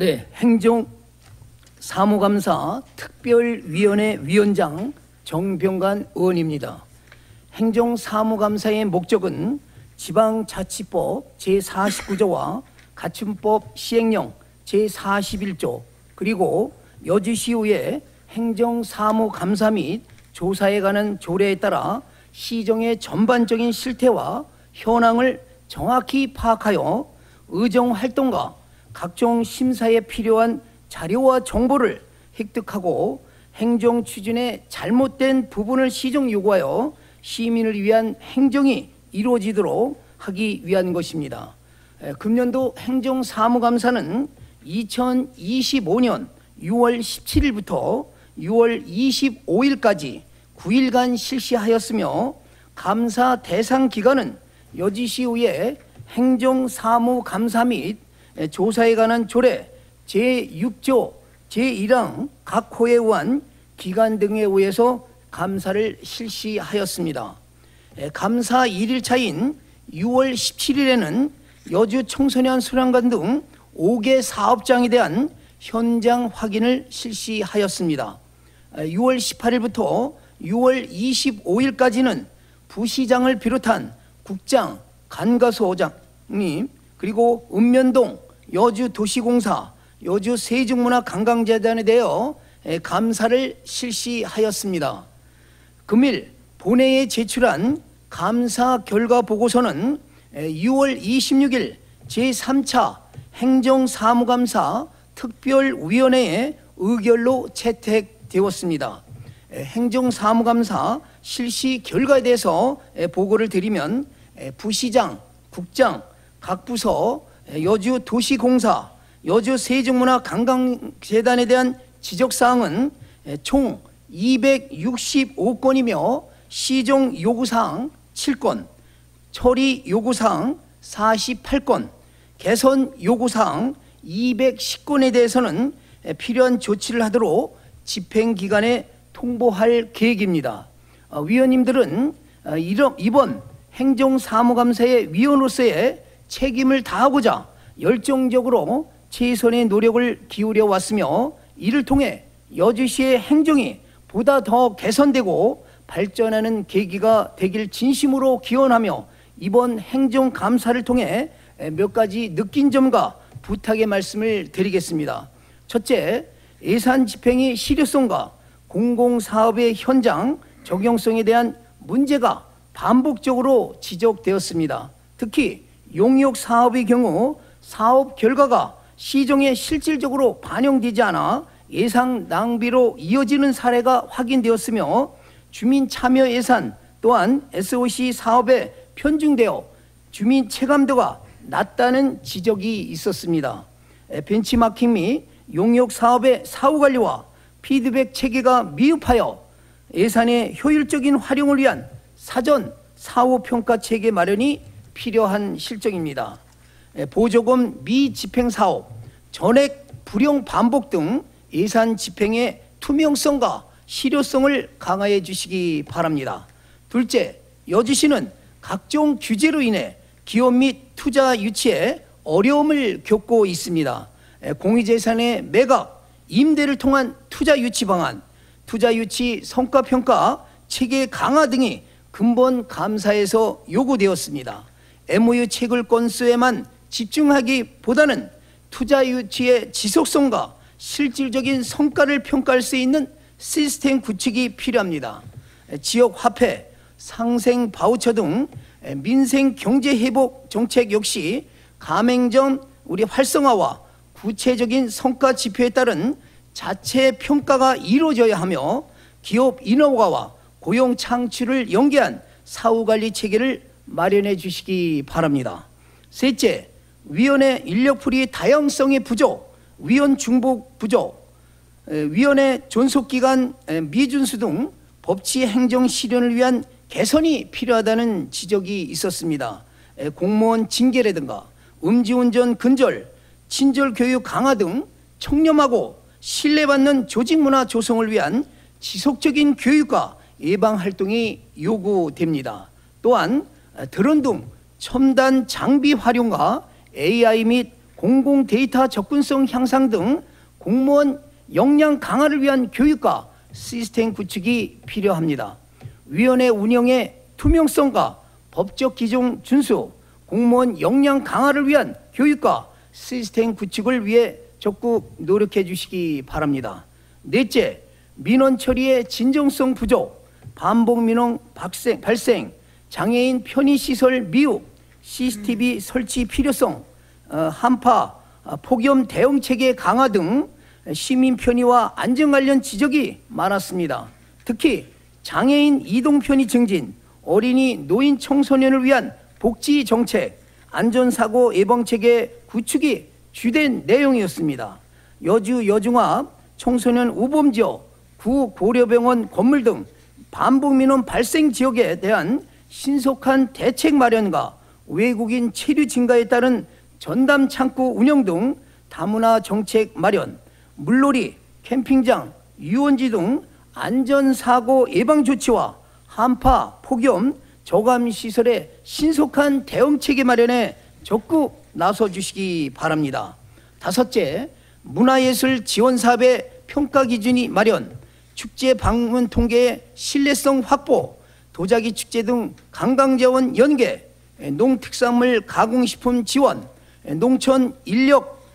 네, 행정사무감사 특별위원회 위원장 정병관 의원입니다. 행정사무감사의 목적은 지방자치법 제49조와 가춘법 시행령 제41조 그리고 여주시의회 행정사무감사 및 조사에 관한 조례에 따라 시정의 전반적인 실태와 현황을 정확히 파악하여 의정활동과 각종 심사에 필요한 자료와 정보를 획득하고 행정 추진에 잘못된 부분을 시정 요구하여 시민을 위한 행정이 이루어지도록 하기 위한 것입니다. 금년도 행정사무감사는 2025년 6월 17일부터 6월 25일까지 9일간 실시하였으며 감사 대상 기간은 여주시의회 행정사무감사 및 조사에 관한 조례 제6조 제1항 각 호에 의한 기관 등에 의해서 감사를 실시하였습니다. 감사 1일차인 6월 17일에는 여주 청소년 수련관 등 5개 사업장에 대한 현장 확인을 실시하였습니다. 6월 18일부터 6월 25일까지는 부시장을 비롯한 국장, 간과소장님 그리고 읍면동 여주도시공사, 여주세종문화관광재단에 대하여 감사를 실시하였습니다. 금일 본회의에 제출한 감사 결과 보고서는 6월 26일 제3차 행정사무감사 특별위원회의 의결로 채택되었습니다. 행정사무감사 실시 결과에 대해서 보고를 드리면 부시장, 국장, 각 부서, 여주도시공사, 여주세종문화관광재단에 대한 지적사항은 총 265건이며 시정 요구사항 7건, 처리 요구사항 48건, 개선 요구사항 210건에 대해서는 필요한 조치를 하도록 집행기관에 통보할 계획입니다. 위원님들은 이번 행정사무감사의 위원으로서의 책임을 다하고자 열정적으로 최선의 노력을 기울여 왔으며 이를 통해 여주시의 행정이 보다 더 개선되고 발전하는 계기가 되길 진심으로 기원하며 이번 행정감사를 통해 몇 가지 느낀 점과 부탁의 말씀을 드리겠습니다. 첫째, 예산 집행의 실효성과 공공사업의 현장 적용성에 대한 문제가 반복적으로 지적되었습니다. 특히 용역 사업의 경우 사업 결과가 시정에 실질적으로 반영되지 않아 예산 낭비로 이어지는 사례가 확인되었으며 주민 참여 예산 또한 SOC 사업에 편중되어 주민 체감도가 낮다는 지적이 있었습니다. 벤치마킹 및 용역 사업의 사후 관리와 피드백 체계가 미흡하여 예산의 효율적인 활용을 위한 사전 사후 평가 체계 마련이 필요한 실정입니다. 보조금 미집행 사업, 전액 불용 반복 등 예산 집행의 투명성과 실효성을 강화해 주시기 바랍니다. 둘째, 여주시는 각종 규제로 인해 기업 및 투자 유치에 어려움을 겪고 있습니다. 공유재산의 매각, 임대를 통한 투자 유치 방안, 투자 유치 성과 평가 체계 강화 등이 근본 감사에서 요구되었습니다. MOU 체결 건수에만 집중하기보다는 투자 유치의 지속성과 실질적인 성과를 평가할 수 있는 시스템 구축이 필요합니다. 지역 화폐, 상생 바우처 등 민생 경제 회복 정책 역시 가맹점 우리 활성화와 구체적인 성과 지표에 따른 자체 평가가 이루어져야 하며 기업 인허가와 고용 창출을 연계한 사후관리 체계를 마련해 주시기 바랍니다. 셋째, 위원회 인력풀이 다양성의 부족, 위원 중복 부족, 위원회 존속기간 미준수 등 법치 행정 실현을 위한 개선이 필요하다는 지적이 있었습니다. 공무원 징계라든가 음주운전 근절, 친절 교육 강화 등 청렴하고 신뢰받는 조직 문화 조성을 위한 지속적인 교육과 예방 활동이 요구됩니다. 또한 드론 등 첨단 장비 활용과 AI 및 공공 데이터 접근성 향상 등 공무원 역량 강화를 위한 교육과 시스템 구축이 필요합니다. 위원회 운영의 투명성과 법적 기준 준수, 공무원 역량 강화를 위한 교육과 시스템 구축을 위해 적극 노력해 주시기 바랍니다. 넷째, 민원 처리의 진정성 부족, 반복 민원 발생, 장애인 편의시설 미흡, CCTV 설치 필요성, 한파, 폭염 대응체계 강화 등 시민 편의와 안전 관련 지적이 많았습니다. 특히 장애인 이동 편의 증진, 어린이, 노인, 청소년을 위한 복지 정책, 안전사고 예방체계 구축이 주된 내용이었습니다. 여주 여중합, 청소년 우범지역, 구 고려병원 건물 등 반복 민원 발생 지역에 대한 신속한 대책 마련과 외국인 체류 증가에 따른 전담 창구 운영 등 다문화 정책 마련, 물놀이, 캠핑장, 유원지 등 안전사고 예방 조치와 한파, 폭염, 저감시설의 신속한 대응체계 마련에 적극 나서주시기 바랍니다. 다섯째, 문화예술 지원사업의 평가 기준이 마련, 축제 방문 통계의 신뢰성 확보, 도자기 축제 등 관광자원 연계, 농특산물 가공식품 지원, 농촌 인력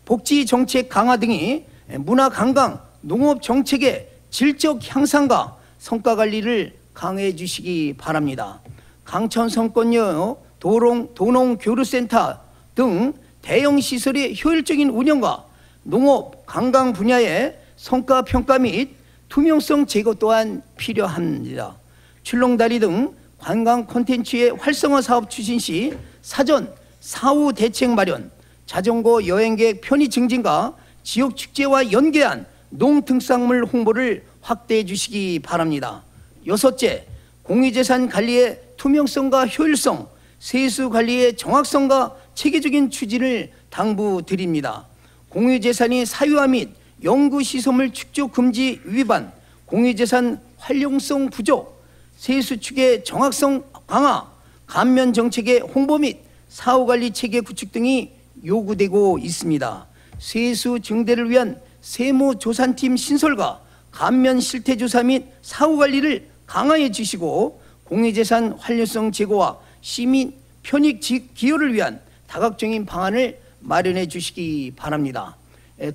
복지 정책 강화 등이 문화관광, 농업 정책의 질적 향상과 성과 관리를 강화해 주시기 바랍니다. 강천성권여 도농교류센터 등 대형 시설의 효율적인 운영과 농업, 관광 분야의 성과 평가 및 투명성 제고 또한 필요합니다. 출렁다리 등 관광 콘텐츠의 활성화 사업 추진 시 사전 사후 대책 마련, 자전거 여행객 편의 증진과 지역 축제와 연계한 농특산물 홍보를 확대해 주시기 바랍니다. 여섯째, 공유재산 관리의 투명성과 효율성, 세수 관리의 정확성과 체계적인 추진을 당부드립니다. 공유재산이 사유화 및 연구시설물 축적 금지 위반, 공유재산 활용성 부족, 세수축의 정확성 강화, 감면 정책의 홍보 및 사후관리 체계 구축 등이 요구되고 있습니다. 세수 증대를 위한 세무조산팀 신설과 감면 실태조사 및 사후관리를 강화해 주시고 공유재산 활용성 제고와 시민 편익 기여를 위한 다각적인 방안을 마련해 주시기 바랍니다.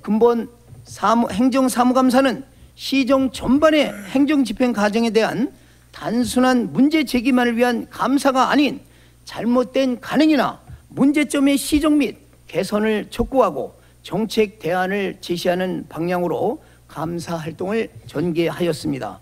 근본 행정사무감사는 시정 전반의 행정집행 과정에 대한 단순한 문제 제기만을 위한 감사가 아닌 잘못된 관행이나 문제점의 시정 및 개선을 촉구하고 정책 대안을 제시하는 방향으로 감사 활동을 전개하였습니다.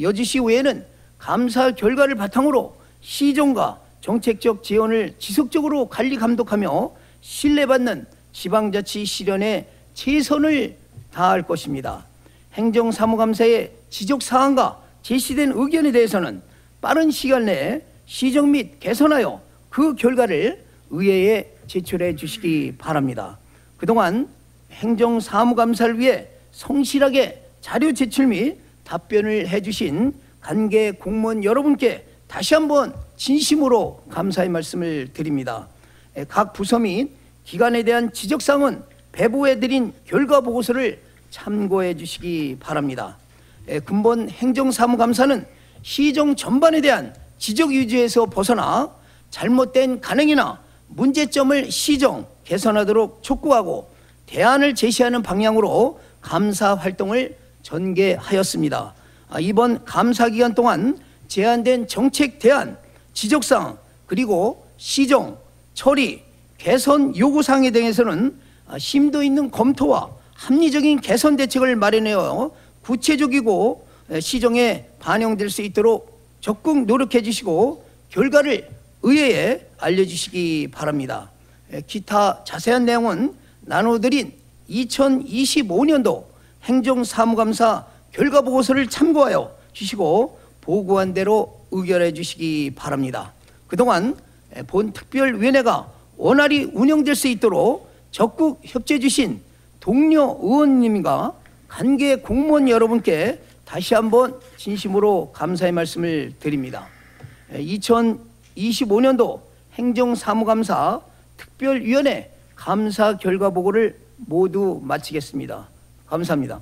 여주시 외에는 감사 결과를 바탕으로 시정과 정책적 지원을 지속적으로 관리 감독하며 신뢰받는 지방자치 실현에 최선을 다할 것입니다. 행정사무감사의 지적사항과 제시된 의견에 대해서는 빠른 시간 내에 시정 및 개선하여 그 결과를 의회에 제출해 주시기 바랍니다. 그동안 행정사무감사를 위해 성실하게 자료 제출 및 답변을 해주신 관계 공무원 여러분께 다시 한번 진심으로 감사의 말씀을 드립니다. 각 부서 및 기관에 대한 지적사항은 배부해드린 결과보고서를 참고해 주시기 바랍니다. 근본 행정사무감사는 시정 전반에 대한 지적 유지에서 벗어나 잘못된 관행이나 문제점을 시정, 개선하도록 촉구하고 대안을 제시하는 방향으로 감사 활동을 전개하였습니다. 이번 감사 기간 동안 제안된 정책 대안, 지적사항, 그리고 시정, 처리, 개선 요구사항에 대해서는 심도 있는 검토와 합리적인 개선 대책을 마련하여 구체적이고 시정에 반영될 수 있도록 적극 노력해 주시고 결과를 의회에 알려주시기 바랍니다. 기타 자세한 내용은 나눠드린 2025년도 행정사무감사 결과보고서를 참고하여 주시고 보고한 대로 의결해 주시기 바랍니다. 그동안 본 특별위원회가 원활히 운영될 수 있도록 적극 협조해 주신 동료 의원님과 관계 공무원 여러분께 다시 한번 진심으로 감사의 말씀을 드립니다. 2025년도 행정사무감사 특별위원회 감사 결과 보고를 모두 마치겠습니다. 감사합니다.